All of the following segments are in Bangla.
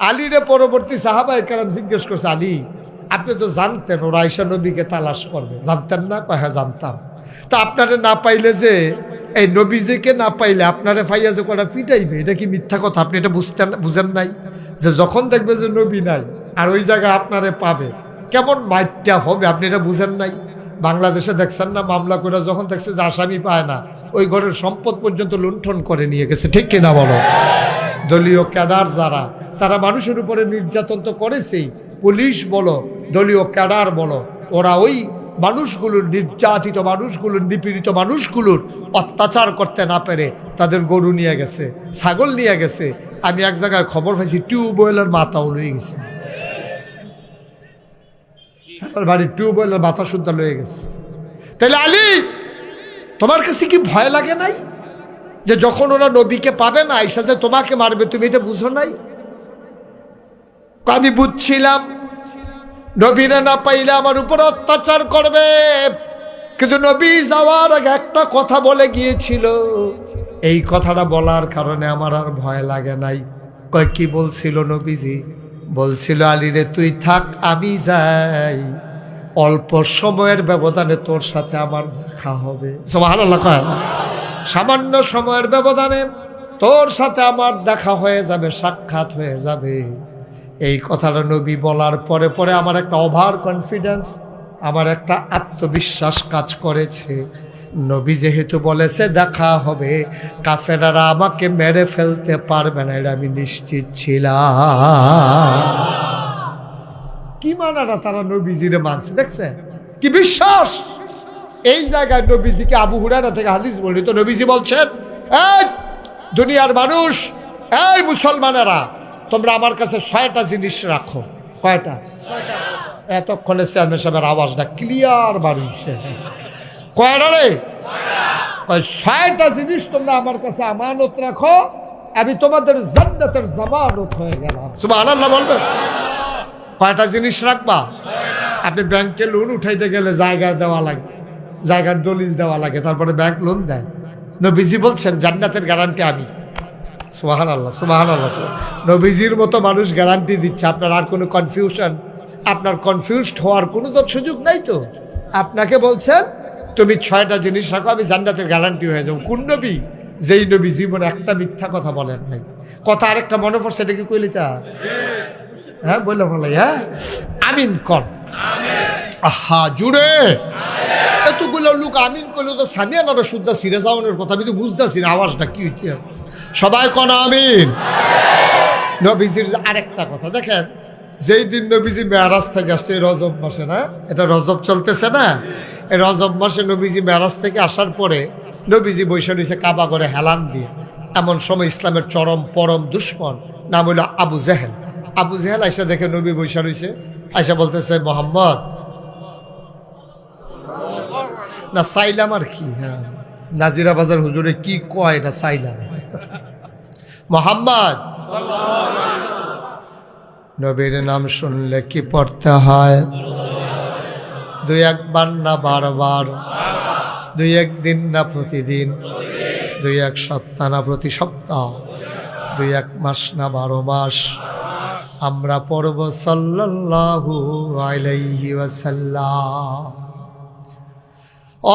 আলীরে পরবর্তী সাহাবায়ে কেরাম জিজ্ঞেস করছে, আলী আপনি তো জানতেন ওরা আয়েশা নবীকে তালাশ করবে, জানতেন না? কয় হ্যাঁ জানতাম। তা আপনারে না পাইলে যে এই নবীজিকে না পাইলে আপনারে ফাইয়া যে কটা পিটাইবে, এটা কি মিথ্যা কথা? আপনি এটা বুঝেন নাই যে যখন দেখবে যে নবী নাই আর ওই জায়গায় আপনারে পাবে কেমন মাইটটা হবে, আপনি এটা বুঝেন নাই? বাংলাদেশে দেখছেন না, মামলা করে যখন দেখছে যে আসামি পায় না, ওই ঘরের সম্পদ পর্যন্ত লুণ্ঠন করে নিয়ে গেছে, ঠিক কিনা বলো? দলীয় ক্যাডার যারা, তারা মানুষের উপরে নির্যাতন তো করেছেই, পুলিশ বলো দলীয় ক্যাডার বলো, ওরা ওই মানুষগুলোর, নির্যাতিত মানুষগুলোর, নিপীড়িত মানুষগুলোর অত্যাচার করতে না পেরে তাদের গরু নিয়ে গেছে, ছাগল নিয়ে গেছে। আমি এক জায়গায় খবর পাইছি টিউবওয়েলের মাথাও লয়ে গেছে, বাড়ির টিউবওয়েলের মাথা শুদ্ধ লয়ে গেছে। তাহলে আলী তোমার কাছে কি ভয় লাগে নাই যে যখন ওরা নবীকে পাবে না আয়েশা যে তোমাকে মারবে, তুমি এটা বুঝো নাই? আমি বুঝছিলাম নবীরা না পাইলে আমার উপর অত্যাচার করবে, কিন্তু নবী যাওয়ার আগে একটা কথা বলে গিয়েছিল, এই কথাটা বলার কারণে আমার আর ভয় লাগে নাই। কয় কি বলছিল নবীজি? বলছিল আলীরে তুই থাক আমি যাই, অল্প সময়ের ব্যবধানে তোর সাথে আমার দেখা হবে। সুবহানাল্লাহ। কয় সামান্য সময়ের ব্যবধানে তোর সাথে আমার দেখা হয়ে যাবে, সাক্ষাৎ হয়ে যাবে। এই কথাটা নবী বলার পরে পরে আমার একটা ওভার কনফিডেন্স, আমার একটা আত্মবিশ্বাস কাজ করেছে। নবী যেহেতু বলেছে দেখা হবে, কাফেররা আমাকে মেরে ফেলতে পারবে না, এটা আমি নিশ্চিত ছিলাম। কি মানারা তারা নবীজিরে মানছে, দেখছে কি বিশ্বাস। এই জায়গায় নবীজিকে আবু হুরায়রা থেকে হাদিস বর্ণিত, নবীজি বলছেন, এই দুনিয়ার মানুষ, এই মুসলমানেরা, তোমরা আমার কাছে 6টা জিনিস রাখো। কয়টা? এতক্ষণে চেয়ারম্যান সাহেবের আওয়াজটা ক্লিয়ার বাড়িছে। কয়টা রে? 6টা জিনিস তোমরা আমার কাছে আমানত রাখো, আমি তোমাদের জান্নাতের জামানত হয়ে গেলাম। সুবহানাল্লাহ বলবেন। কয়টা জিনিস রাখবা? আপনি ব্যাংকে লোন উঠাইতে গেলে জায়গা দেওয়া লাগে, জায়গার দলিল দেওয়া লাগে, তারপরে ব্যাংক লোন দেয়। নবীজি বলছেন জান্নাতের গ্যারান্টি আমি। সুবহানাল্লাহ, সুবহানাল্লাহ। নবীজির মতো মানুষ গ্যারান্টি দিচ্ছে, আপনার আর কোনো কনফিউশন, আপনার কনফিউজড হওয়ার কোনো তো সুযোগ নাই। তো আপনাকে বলছেন তুমি 6টা জিনিস রাখো, আমি জান্নাতের গ্যারান্টি হয়ে যাবো। কোন নবী? যেই নবী জীবনে একটা মিথ্যা কথা বলেন নাই। কথা আরেকটা মনে পড়ছে, এটা কি কইলিতা? হ্যাঁ বললে বলে, হ্যাঁ আমিন কর। আহা জুড়ে এতগুলো লোক আমিন করলে তো সামিয়ানারা শুদ্ধা সিরে যাওয়ানোর কথা, আমি তো বুঝতেছি না আওয়াজটা কি হইতে আছে। সবাই কোন আমিন। নবীজির আরেকটা কথা দেখেন, যেই দিন নবীজি মেরাজ থেকে আসছে, রজব মাসে না, এটা রজব চলতেছে না, এই রজব মাসে নবীজি মেরাজ থেকে আসার পরে নবীজি বৈশা রয়েছে কাবা করে হেলান দিয়ে। এমন সময় ইসলামের চরম পরম দুশ্মন, নাম হইল আবু জেহেল। আবু জেহেল আয়সা দেখে নবী বৈশা রয়েছে, আয়সা বলতেছে মোহাম্মদ না সাইলাম আর কি, হ্যাঁ নাজিরা বাজার হুজুরে কি কয় না সাইলাম, মোহাম্মদ। নবীর নাম শুনলে কি পড়তে হয়? 2-1 বার না বারবার, 2-1 দিন না প্রতিদিন, 2-1 সপ্তাহ না প্রতি সপ্তাহ, 2-1 মাস না 12 মাস আমরা পড়ব সাল্লাল্লাহু আলাইহি ওয়াসাল্লাম।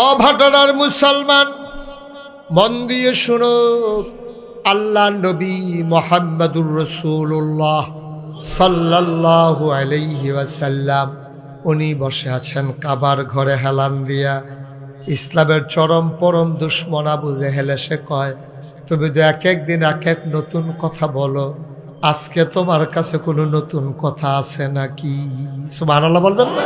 অভাটনার মুসলমান মন দিয়ে শুনো, আল্লাহ নবী মুহাম্মদুর রাসূলুল্লাহ সাল্লাল্লাহু আলাইহি ওয়াসাল্লাম উনি বসে আছেন কাবার ঘরে হেলান দিয়া। ইসলামের চরম পরম দুশ্মন আবু জেহেল এসে কয়, তুমি তো এক এক দিন এক এক নতুন কথা বলো, আজকে তোমার কাছে কোনো নতুন কথা আছে নাকি? সুবহানাল্লাহ বলবেন না?